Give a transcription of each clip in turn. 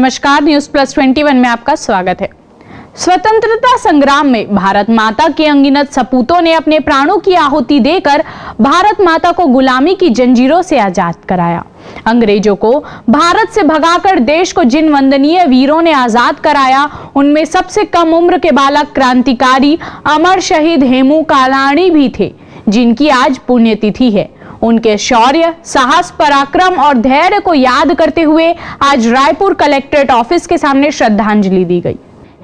नमस्कार, news plus 21 में आपका स्वागत है। स्वतंत्रता संग्राम में भारत माता के अनगिनत सपूतों ने अपने प्राणों की आहुति देकर भारत माता को गुलामी की जंजीरों से आजाद कराया। अंग्रेजों को भारत से भगाकर देश को जिन वंदनीय वीरों ने आजाद कराया, उनमें सबसे कम उम्र के बालक क्रांतिकारी अमर शहीद हेमू कालाणी भी थे, जिनकी आज पुण्यतिथि है। उनके शौर्य, साहस, पराक्रम और धैर्य को याद करते हुए आज रायपुर कलेक्ट्रेट ऑफिस के सामने श्रद्धांजलि दी गई।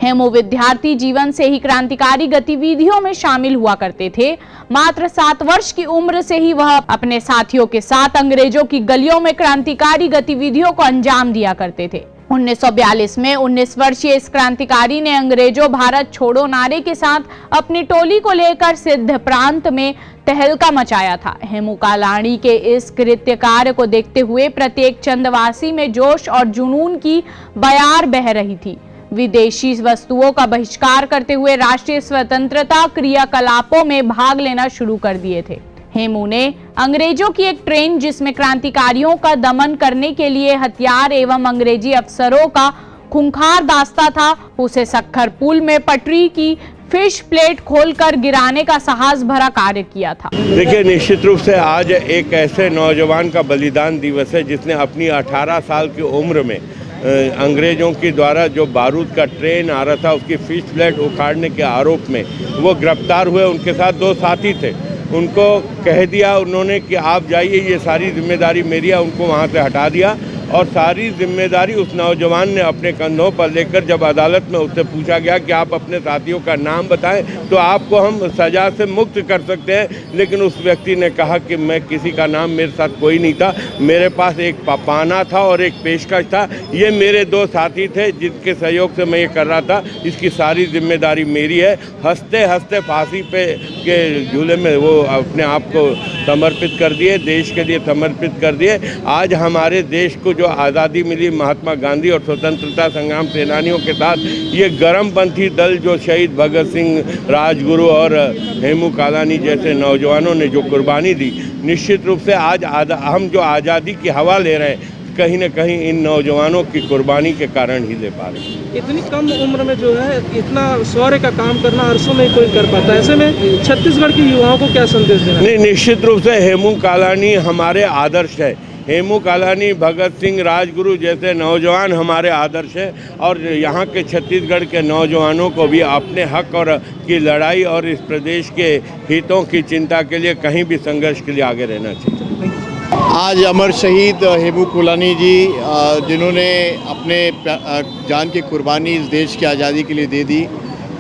हेमू विद्यार्थी जीवन से ही क्रांतिकारी गतिविधियों में शामिल हुआ करते थे। मात्र 7 वर्ष की उम्र से ही वह अपने साथियों के साथ अंग्रेजों की गलियों में क्रांतिकारी गतिविधियों को अंजाम दिया करते थे। 1942 में 19 वर्षीय इस क्रांतिकारी ने अंग्रेजों भारत छोड़ो नारे के साथ अपनी टोली को लेकर सिद्ध प्रांत में तहलका मचाया था। हेमू कालाणी के इस कृत्य कार्य को देखते हुए प्रत्येक चंदवासी में जोश और जुनून की बयार बह रही थी। विदेशी वस्तुओं का बहिष्कार करते हुए राष्ट्रीय स्वतंत्रता क्रियाकलापों में भाग लेना शुरू कर दिए थे। हेमू ने अंग्रेजों की एक ट्रेन, जिसमें क्रांतिकारियों का दमन करने के लिए हथियार एवं अंग्रेजी अफसरों का खूंखार दास्ता था, उसे सक्खर पुल में पटरी की फिश प्लेट खोलकर गिराने का साहस भरा कार्य किया था। देखिए, निश्चित रूप से आज एक ऐसे नौजवान का बलिदान दिवस है जिसने अपनी 18 साल की उम्र में अंग्रेजों के द्वारा जो बारूद का ट्रेन आ रहा था उसकी फिश प्लेट उखाड़ने के आरोप में वो गिरफ्तार हुए। उनके साथ 2 साथी थे। उनको कह दिया उन्होंने कि आप जाइए, ये सारी जिम्मेदारी मेरी है। उनको वहाँ से हटा दिया और सारी जिम्मेदारी उस नौजवान ने अपने कंधों पर लेकर जब अदालत में उससे पूछा गया कि आप अपने साथियों का नाम बताएं तो आपको हम सज़ा से मुक्त कर सकते हैं, लेकिन उस व्यक्ति ने कहा कि मैं किसी का नाम, मेरे साथ कोई नहीं था, मेरे पास एक पाना था और एक पेशकश था। ये मेरे 2 साथी थे जिनके सहयोग से मैं ये कर रहा था, इसकी सारी जिम्मेदारी मेरी है। हंसते हंसते फांसी पे के झूले में वो अपने आप को समर्पित कर दिए, देश के लिए समर्पित कर दिए। आज हमारे देश को जो आज़ादी मिली महात्मा गांधी और स्वतंत्रता संग्राम सेनानियों के साथ ये गरमपंथी दल जो शहीद भगत सिंह, राजगुरु और हेमू कालानी जैसे नौजवानों ने जो कुर्बानी दी, निश्चित रूप से आज हम जो आज़ादी की हवा ले रहे हैं, कहीं न कहीं इन नौजवानों की कुर्बानी के कारण ही ले पा रहे हैं। इतनी कम उम्र में जो है इतना शौर्य का काम करना अरसों में कोई कर पाता है, ऐसे में छत्तीसगढ़ के युवाओं को क्या संदेश देना? नहीं, निश्चित रूप से हेमू कालानी हमारे आदर्श है। हेमू कालानी, भगत सिंह, राजगुरु जैसे नौजवान हमारे आदर्श है और यहाँ के छत्तीसगढ़ के नौजवानों को भी अपने हक और की लड़ाई और इस प्रदेश के हितों की चिंता के लिए कहीं भी संघर्ष के लिए आगे रहना चाहिए। आज अमर शहीद हेमू कालानी जी, जिन्होंने अपने जान की कुर्बानी इस देश की आज़ादी के लिए दे दी,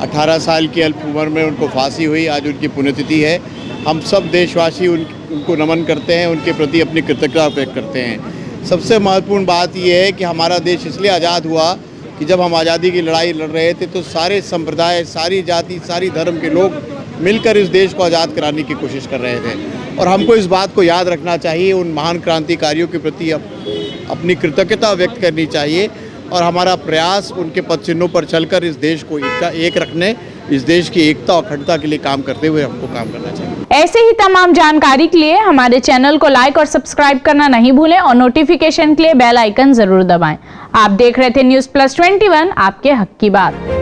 18 साल की अल्प उम्र में उनको फांसी हुई। आज उनकी पुण्यतिथि है। हम सब देशवासी उनको नमन करते हैं, उनके प्रति अपनी कृतज्ञता व्यक्त करते हैं। सबसे महत्वपूर्ण बात यह है कि हमारा देश इसलिए आज़ाद हुआ कि जब हम आज़ादी की लड़ाई लड़ रहे थे तो सारे संप्रदाय, सारी जाति, सारी धर्म के लोग मिलकर इस देश को आज़ाद कराने की कोशिश कर रहे थे और हमको इस बात को याद रखना चाहिए, उन महान क्रांतिकारियों के प्रति अपनी कृतज्ञता व्यक्त करनी चाहिए और हमारा प्रयास उनके पदचिन्हों पर चलकर इस देश को एक रखने, इस देश की एकता और अखंडता के लिए काम करते हुए हमको काम करना चाहिए। ऐसे ही तमाम जानकारी के लिए हमारे चैनल को लाइक और सब्सक्राइब करना नहीं भूलें और नोटिफिकेशन के लिए बेल आइकन जरूर दबाएं। आप देख रहे थे न्यूज प्लस 21, आपके हक की बात।